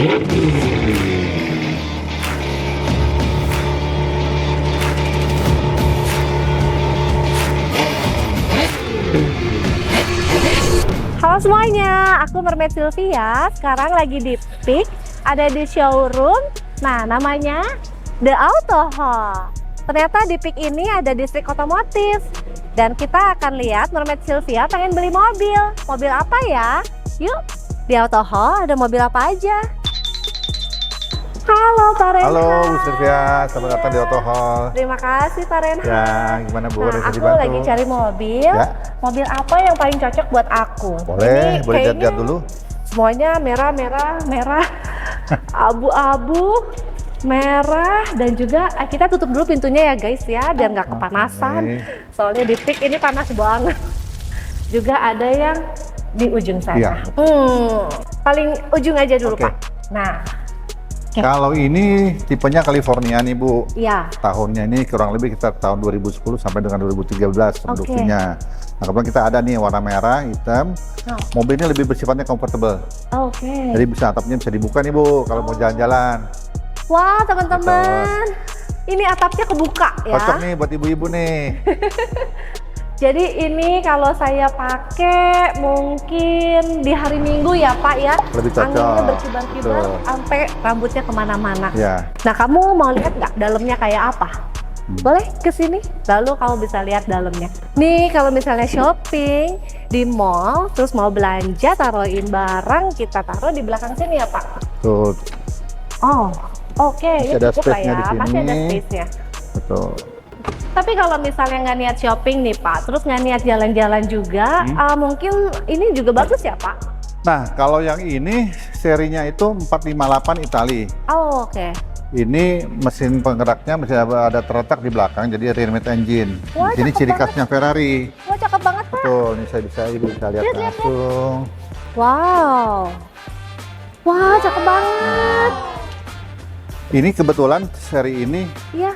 Halo semuanya, aku Mermaid Sylvia. Sekarang lagi di Peak, ada di showroom. Nah, namanya The Auto Hall. Ternyata di Peak ini ada distrik otomotif. Dan kita akan lihat Mermaid Sylvia pengen beli mobil. Mobil apa ya? Yuk, di Auto Hall ada mobil apa aja? Halo Pak Renha. Halo Bu Sylvia, selamat datang di Auto Hall. Terima kasih Pak Renha. Ya, gimana Bu? Nah, Bisa aku dibantu? lagi cari mobil. Ya. Mobil apa yang paling cocok buat aku? Boleh, Ini boleh kayaknya lihat-lihat dulu. Semuanya merah, abu-abu, merah, dan juga kita tutup dulu pintunya ya guys ya, biar nggak kepanasan. Soalnya di Peak ini panas banget. Juga ada yang di ujung sana. Iya. Paling ujung aja dulu Oke. Pak. Nah, Kalau ini tipenya California nih Bu. iya. Tahunnya ini kurang lebih kita tahun 2010 sampai dengan 2013 produksinya. Nah, kebetulan kita ada nih warna merah, hitam. Oh. Mobil ini lebih bersifatnya comfortable. Oke. Jadi atapnya bisa dibuka nih Bu kalau mau jalan-jalan. Wah teman-teman, ini atapnya kebuka ya. Cocok nih buat ibu-ibu nih. Jadi ini kalau saya pakai mungkin di hari Minggu ya Pak ya. Lebih cocok. Anginnya berkibar-kibar Betul. sampai rambutnya kemana-mana. Ya. Nah kamu mau lihat nggak dalamnya kayak apa? Boleh ke sini, lalu kamu bisa lihat dalamnya. Nih kalau misalnya shopping di mall, terus mau belanja, taruhin barang, kita taruh di belakang sini ya Pak. Tuh, Oh, oke, ini ada cukup lah space-nya ya, di masih ada sini. space-nya. betul. Tapi kalau misalnya nggak niat shopping nih Pak, terus nggak niat jalan-jalan juga, mungkin ini juga bagus ya Pak? Nah, kalau yang ini serinya itu 458 Itali. Oh, oke. Ini mesin penggeraknya masih ada terletak di belakang, jadi rear made engine. Wah, Ini cakep ciri banget. khasnya Ferrari. Wah, cakep banget Pak. Betul, ini ibu bisa lihat Lihat. langsung. Wow. Wah, cakep banget. Ini kebetulan seri ini Iya.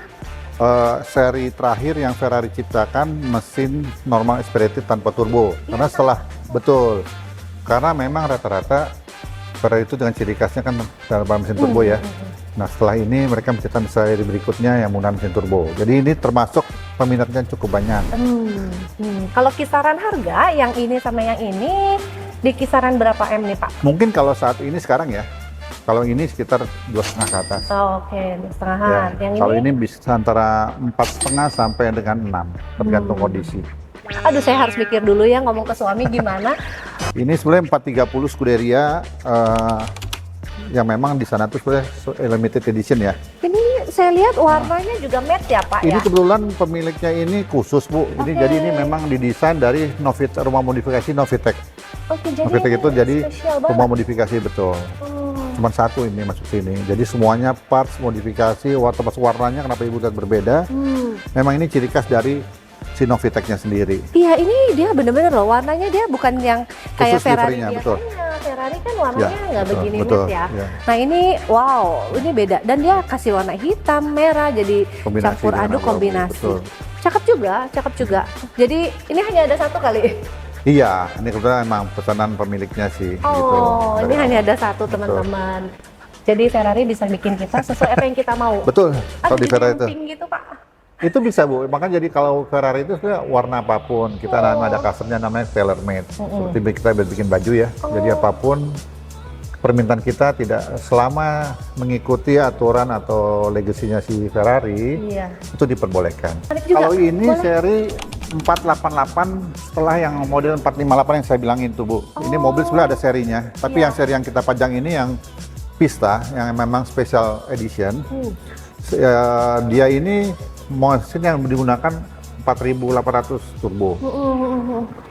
seri terakhir yang Ferrari ciptakan mesin normal aspirated tanpa turbo. Karena karena memang rata-rata Ferrari itu dengan ciri khasnya kan tanpa mesin turbo ya. Nah setelah ini mereka menciptakan seri berikutnya yang menggunakan mesin turbo. Jadi ini termasuk peminatnya cukup banyak. Kalau kisaran harga yang ini sama yang ini di kisaran berapa M nih Pak? Mungkin kalau saat ini sekarang ya, kalau ini sekitar 2,5 ke atas. Oh, oke, setengahan. Ya, Yang kalau ini? ini bisa antara 4,5 sampai dengan 6, tergantung kondisi. Aduh, saya harus mikir dulu ya ngomong ke suami gimana. Ini sebenarnya 430 Scuderia yang memang di sana tuh sebenarnya limited edition ya. Ini saya lihat warnanya juga matte ya Pak Ini ya? kebetulan pemiliknya ini khusus Bu. Ini Oke. jadi ini memang didesain dari rumah modifikasi Novitec. Oke, jadi Novitec ini itu jadi spesial banget. rumah modifikasi betul. Cuman satu ini masuk sini. Jadi semuanya parts modifikasi, termasuk warnanya kenapa ibu lihat berbeda. Memang ini ciri khas dari si Novitec-nya sendiri. Iya, ini dia bener-bener loh, warnanya dia bukan yang kayak Khusus Ferrari liverynya, biasanya. betul. Ferrari kan warnanya Ya, nggak betul, begini betul, matte ya. ya. Nah ini, wow, ini beda. Dan dia kasih warna hitam, merah, jadi Kombinasi campur dengan aduk abu-abu, kombinasi. betul. Cakep juga. Jadi ini hanya ada satu kali. Iya, ini kebetulan memang pesanan pemiliknya sih. Oh, gitu. ini Dari hanya awal. ada satu teman-teman. Jadi Ferrari bisa bikin kita sesuai apa yang kita mau. Betul, Ada kalau di Ferrari itu. pink gitu Pak. Itu bisa Bu, makanya jadi kalau Ferrari itu sebenarnya warna apapun, kita ada customnya namanya tailor made. Seperti kita bikin baju ya, jadi apapun permintaan kita tidak selama mengikuti aturan atau legasinya si Ferrari, Iya. itu diperbolehkan. Menarik juga. Kalau ini Boleh. seri 488 setelah yang model 458 yang saya bilangin tuh Bu. Ini mobil sebenarnya ada serinya, tapi Iya. yang seri yang kita pajang ini yang Pista yang memang special edition. Dia ini mesin yang digunakan 4.800 turbo.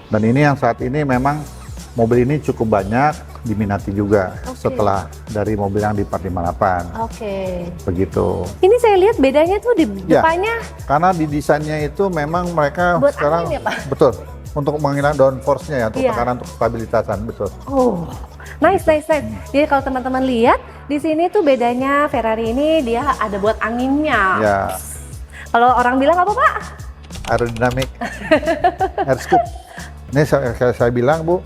Dan ini yang saat ini memang mobil ini cukup banyak diminati juga setelah dari mobil yang di 458. Oke. Begitu. Ini saya lihat bedanya tuh di Ya. depannya. Karena di desainnya itu memang mereka Buat sekarang angin ya, Pak? betul untuk menghilangkan downforce-nya ya, untuk Iya. tekanan untuk stabilitasan, betul. Oh, nice. Jadi kalau teman-teman lihat di sini tuh bedanya Ferrari ini dia ada buat anginnya. Ya, Kalau orang bilang apa Pak? aerodinamik, air scoop. Ini saya bilang Bu,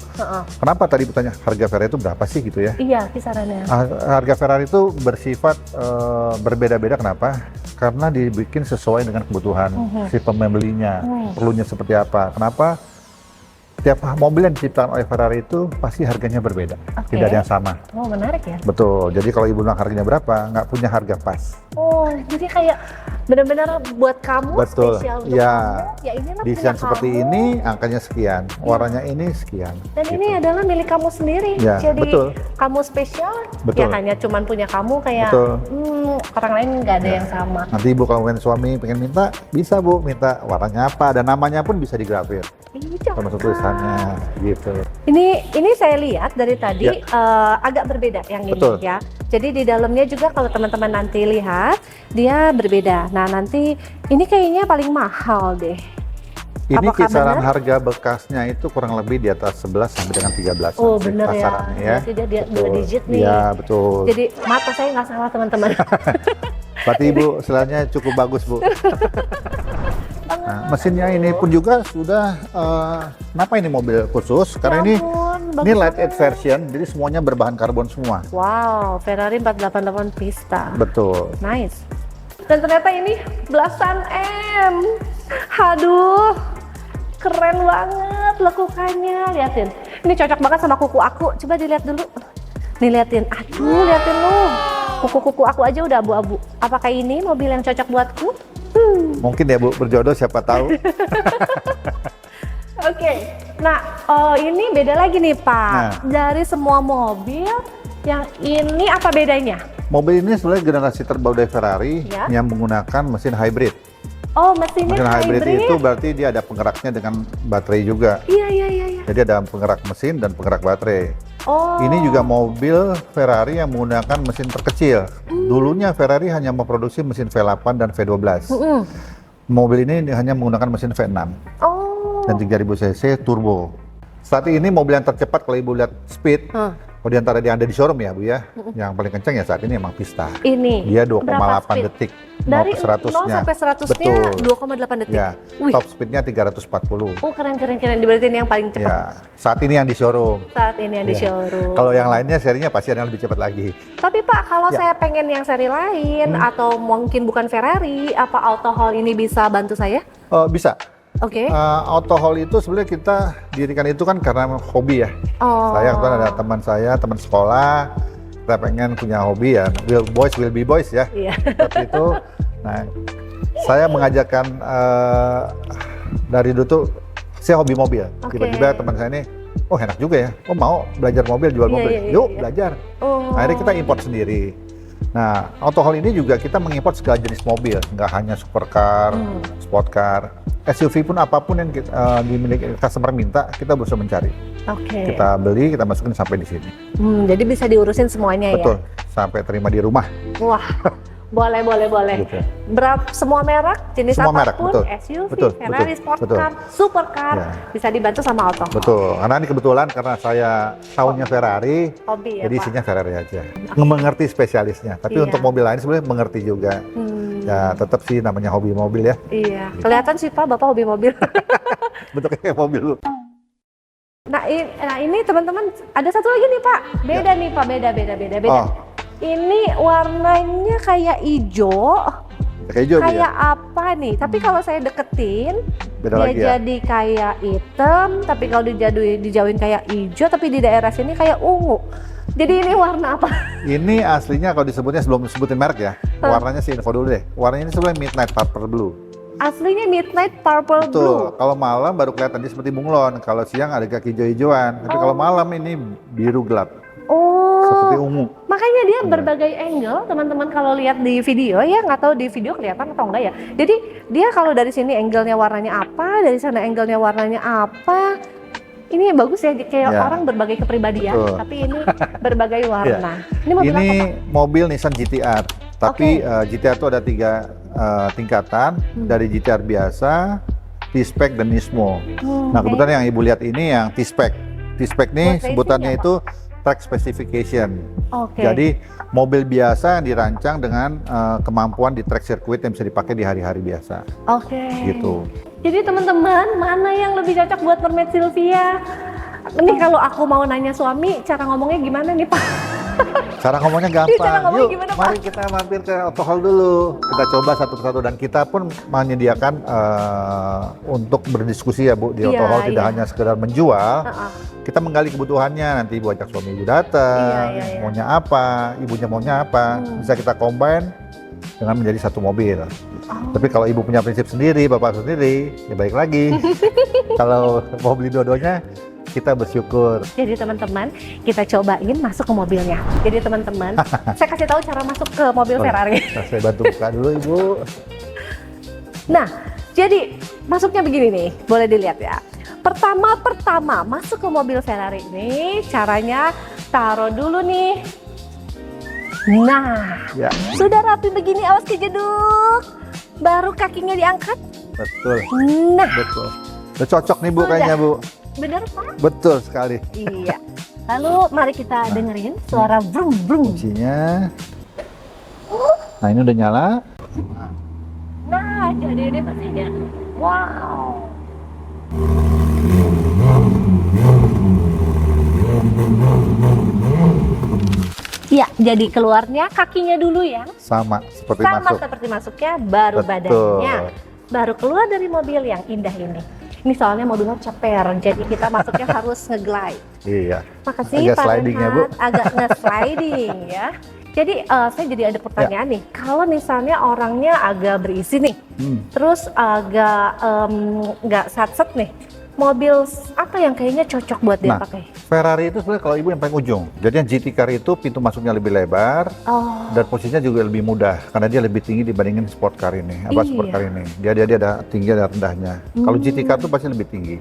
kenapa tadi bertanya harga Ferrari itu berapa sih gitu ya? Iya, kisarannya. Harga Ferrari itu bersifat berbeda-beda. Kenapa? Karena dibikin sesuai dengan kebutuhan si pembelinya, perlunya seperti apa. Kenapa? Tiap mobil yang diciptakan oleh Ferrari itu pasti harganya berbeda, tidak ada yang sama. Oh, menarik ya. Betul, jadi kalau Ibu bilang harganya berapa, nggak punya harga pas. Oh, jadi kayak benar-benar buat kamu, Betul, spesial untuk ya. kamu, ya inilah Desain punya seperti kamu. ini, angkanya sekian, warnanya ini sekian. Dan gitu. ini adalah milik kamu sendiri, Ya, jadi betul. kamu spesial, Betul. ya hanya cuman punya kamu, kayak Betul. orang lain nggak ada Ya. yang sama. Nanti Ibu kalau pengen suami pengen minta, bisa Bu, minta warnanya apa, dan namanya pun bisa digrafir, Iya, termasuk tulisannya, gitu. Ini saya lihat dari tadi agak berbeda yang ini Betul. ya. Jadi di dalamnya juga kalau teman-teman nanti lihat dia berbeda. Nah nanti ini kayaknya paling mahal deh. Ini Apakah kisaran benar? harga bekasnya itu kurang lebih di atas 11 sampai dengan 13. Oh bener ya. Pasarannya ya. Berarti dia Betul. 2 digit nih. Iya betul. Jadi mata saya nggak salah teman-teman. Berarti Ibu istilahnya cukup bagus Bu. Nah, mesinnya ini pun juga sudah kenapa ini mobil khusus? Karena Ya ini ampun, bagus ini lightweight banget. version, jadi semuanya berbahan karbon semua. Wow, Ferrari 488 Pista. Betul. Nice. Dan ternyata ini belasan M. Aduh, keren banget lekukannya. Liatin. Ini cocok banget sama kuku aku. Coba dilihat dulu. Nih liatin. Aduh, liatin lu. Kuku-kuku aku aja udah abu-abu. Apakah ini mobil yang cocok buatku? Mungkin ya Bu, berjodoh siapa tahu. Oke. Nah, ini beda lagi nih Pak. Dari semua mobil, yang ini apa bedanya? Mobil ini sebenarnya generasi terbaru dari Ferrari Ya. yang menggunakan mesin hybrid. Oh, mesinnya Mesin hybrid hybrid. itu berarti dia ada penggeraknya dengan baterai juga. Iya. Jadi ada penggerak mesin dan penggerak baterai. Oh. Ini juga mobil Ferrari yang menggunakan mesin terkecil. Dulunya Ferrari hanya memproduksi mesin V8 dan V12. Mobil ini hanya menggunakan mesin V6 Oh. dan 3000 cc turbo. Saat ini mobil yang tercepat kalau Ibu lihat speed, kalau di antara Anda di showroom ya Bu ya, yang paling kencang ya saat ini emang Pista. Ini. Dia Berapa 2,8 speed? detik. Dari 0 ke 100-nya. 0 sampai 100-nya Betul. 2,8 detik. Ya, Wih. top speednya 340. Oh, keren. Berarti ini yang paling cepat Ya, saat ini yang di showroom. saat ini yang di Ya. showroom. Kalau yang lainnya serinya pasti ada yang lebih cepat lagi. Tapi Pak, kalau Ya. saya pengen yang seri lain atau mungkin bukan Ferrari, apa Auto Hall ini bisa bantu saya? Bisa. Oke. Auto Hall itu sebenarnya kita dirikan itu kan karena hobi ya. Oh. Saya kebetulan ada teman saya, teman sekolah, kita pengen punya hobi ya. Will be boys ya. Iya. Seperti itu. Nah, saya mengajarkan dari dulu tuh saya hobi mobil. Oke. Tiba-tiba teman saya ini, oh enak juga ya. Oh mau belajar mobil, jual Iya, mobil. iya, Yuk iya. belajar. Oh. Akhirnya kita import sendiri. Nah, Auto Hall ini juga kita mengimport segala jenis mobil, nggak hanya supercar, sport car, SUV pun apapun yang dimiliki customer minta, kita berusaha mencari. Oke. Kita beli, kita masukin sampai di sini. Jadi bisa diurusin semuanya Betul, sampai terima di rumah. ya? Wah, boleh. Gitu. Semua merek, jenis Semua merek, apapun, betul. SUV, Betul, Ferrari, betul, sport betul. car, supercar, Ya. bisa dibantu sama Auto Hall. Betul, karena ini kebetulan karena saya tahunnya Ferrari, Hobi ya jadi Pak? isinya Ferrari aja. Mengerti spesialisnya, tapi Iya. untuk mobil lain sebenarnya mengerti juga. Ya tetap sih namanya hobi mobil ya. Iya, kelihatan sih Pak, Bapak hobi mobil. Bentuknya kayak mobil lu. Nah ini teman-teman, ada satu lagi nih Pak, beda nih Pak, beda. Oh, Ini warnanya kayak hijau, kayak hijau dia. kayak apa nih? Tapi kalau saya deketin, Beda dia lagi ya. jadi kayak hitam. Tapi kalau dijauhin kayak hijau, tapi di daerah sini kayak ungu. Jadi ini warna apa? Ini aslinya kalau disebutnya sebelum disebutin merek ya, warnanya sih info dulu deh. Warnanya ini sebenarnya midnight purple blue. Aslinya midnight purple blue. Betul. Kalau malam baru kelihatan dia seperti bunglon. Kalau siang ada kaki hijau-hijauan. Tapi kalau malam ini biru gelap, Oh, seperti ungu. makanya dia berbagai angle, teman-teman kalau lihat di video ya, nggak tahu di video kelihatan atau enggak ya. Jadi dia kalau dari sini angle-nya warnanya apa, dari sana angle-nya warnanya apa. Ini bagus ya, kayak Ya. orang berbagai kepribadian, Betul. tapi ini berbagai warna. Ini mobil Ini apa Pak? mobil Nissan GT-R. Tapi GT-R itu ada 3 tingkatan, dari GT-R biasa, T-Spec dan Nismo. Nah kebetulan yang Ibu lihat ini yang T-Spec. T-Spec nih Buat racing sebutannya ya, Pak? itu track specification. Oke. Jadi mobil biasa yang dirancang dengan kemampuan di track circuit yang bisa dipakai di hari-hari biasa. Oke. Gitu. Jadi teman-teman, mana yang lebih cocok buat Mermaid Sylvia? Ini kalau aku mau nanya suami, cara ngomongnya gimana nih Pak? Cara ngomongnya gampang. Cara ngomongnya Yuk, gimana, Pak? mari kita mampir ke auto hall dulu. Kita coba satu-satu dan kita pun menyediakan untuk berdiskusi ya Bu di auto Iya, hall, tidak iya. hanya sekedar menjual. Heeh. Kita menggali kebutuhannya, nanti ibu ajak suami ibu datang, Iya. maunya apa, ibunya maunya apa, bisa kita combine dengan menjadi satu mobil. Tapi kalau ibu punya prinsip sendiri, bapak sendiri, ya baik lagi. Kalau mau beli dua-duanya, kita bersyukur. Jadi teman-teman, kita cobain masuk ke mobilnya. Jadi teman-teman, saya kasih tahu cara masuk ke mobil Ferrari. Saya bantu buka dulu ibu. Nah, jadi masuknya begini nih, boleh dilihat ya. Pertama masuk ke mobil Ferrari ini, caranya taruh dulu nih. Nah, Ya, sudah rapi begini, awas kejeduk. Baru kakinya diangkat. betul. Nah, Betul. Udah cocok nih Bu Sudah. kayaknya Bu. bener Pak? Betul sekali. Iya. Lalu mari kita dengerin suara brum brum. Kuncinya. Nah ini udah nyala. Nah, jadi ini pastinya. Wow. Ya, jadi keluarnya kakinya dulu ya. Sama seperti Sama masuk. seperti masuknya, baru Betul. badannya. Baru keluar dari mobil yang indah ini. Ini soalnya mobilnya ceper, jadi kita masuknya harus nge-glide. Iya. Makasih Agak Pak sliding ya, Bu. Renhat. Agak nge-sliding ya. Jadi saya jadi ada pertanyaan nih, kalau misalnya orangnya agak berisi nih, terus agak nggak satset nih, mobil apa yang kayaknya cocok buat dia Nah, pakai? Ferrari itu sebenarnya kalau ibu yang paling ujung. Jadi yang GT car itu pintu masuknya lebih lebar Oh, dan posisinya juga lebih mudah karena dia lebih tinggi dibandingin sport car ini. Apa Iya. sport car ini? Dia ada tinggi ada rendahnya. Kalau GT car itu pasti lebih tinggi.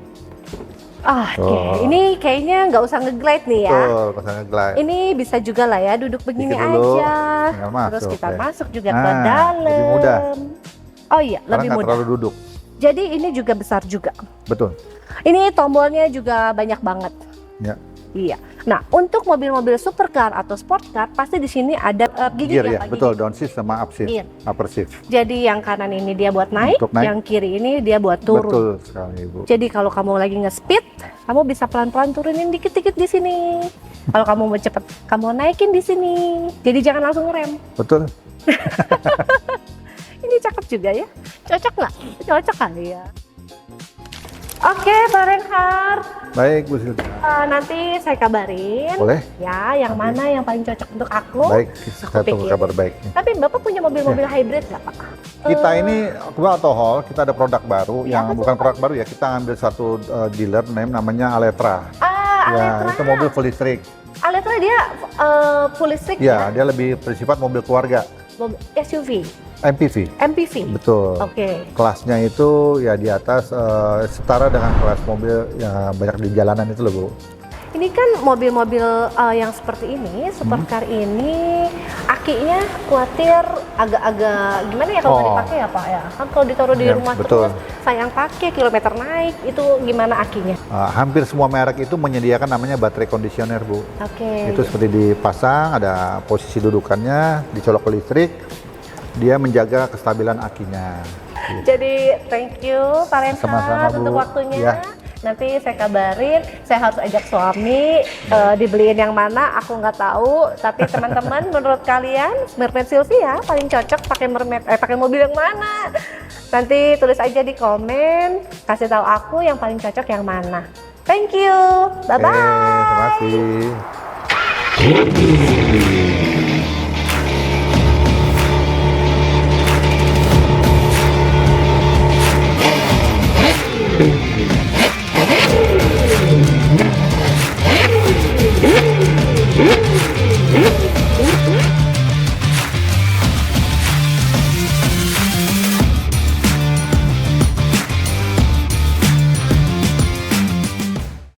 oke. Oh. Ini kayaknya nggak usah nge-glide nih ya. Betul, pasangan glide. Ini bisa juga lah ya, duduk begini Dikit dulu, aja. tinggal masuk, Terus kita ya. masuk juga ke Nah, dalam. lebih mudah. Oh iya, Karena lebih nggak mudah. terlalu duduk. Jadi ini juga besar juga. Betul. Ini tombolnya juga banyak banget. Ya. Iya. Nah, untuk mobil-mobil supercar atau sport car pasti di sini ada gigi Gear ya, ya, Pak, betul. gigi. Downshift sama upshift, Iya. upper shift. Jadi yang kanan ini dia buat naik, Untuk naik. yang kiri ini dia buat turun. Betul sekali ibu. Jadi kalau kamu lagi nge-speed, kamu bisa pelan-pelan turunin dikit-dikit di sini. Kalau kamu mau cepet, kamu naikin di sini. Jadi jangan langsung ngerem. Betul. Ini cakep juga ya. Cocok nggak? Cocok kali ya. Oke, Pak Renhat. Baik Bu Sylvia. Nanti saya kabarin. Boleh? Ya, yang mana yang paling cocok untuk aku. Baik, Aku saya tunggu pikirin. kabar baiknya. Tapi Bapak punya mobil-mobil hybrid nggak, Pak? Kita ini kebetulan Auto Hall, kita ada produk baru Iya, yang apa tuh, bukan Pak? produk baru ya. Kita ambil satu dealer namanya Aletra. Ya, Aletra. itu mobil full listrik. Aletra dia full listrik Ya, ya? dia lebih bersifat mobil keluarga, Mobil SUV, MPV. MPV. Betul. Oke. Kelasnya itu ya di atas setara dengan kelas mobil yang banyak di jalanan itu loh Bu. Ini kan mobil-mobil yang seperti ini, supercar ini, akinya khawatir agak-agak gimana ya kalau nggak Oh. dipakai ya Pak ya? Kan kalau ditaruh di Ya, rumah betul. terus, sayang pakai, kilometer naik, itu gimana akinya? Hampir semua merek itu menyediakan namanya baterai conditioner Bu. Oke. Itu seperti dipasang, ada posisi dudukannya, dicolok ke listrik, dia menjaga kestabilan akinya. Jadi thank you Pak Renhat Sama-sama, Bu. untuk waktunya. Ya. Nanti saya kabarin, saya harus ajak suami dibeliin yang mana, aku nggak tahu. Tapi teman-teman, menurut kalian Mermaid Sylvia paling cocok pakai mobil yang mana? Nanti tulis aja di komen, kasih tahu aku yang paling cocok yang mana. Thank you, bye bye. Terima kasih.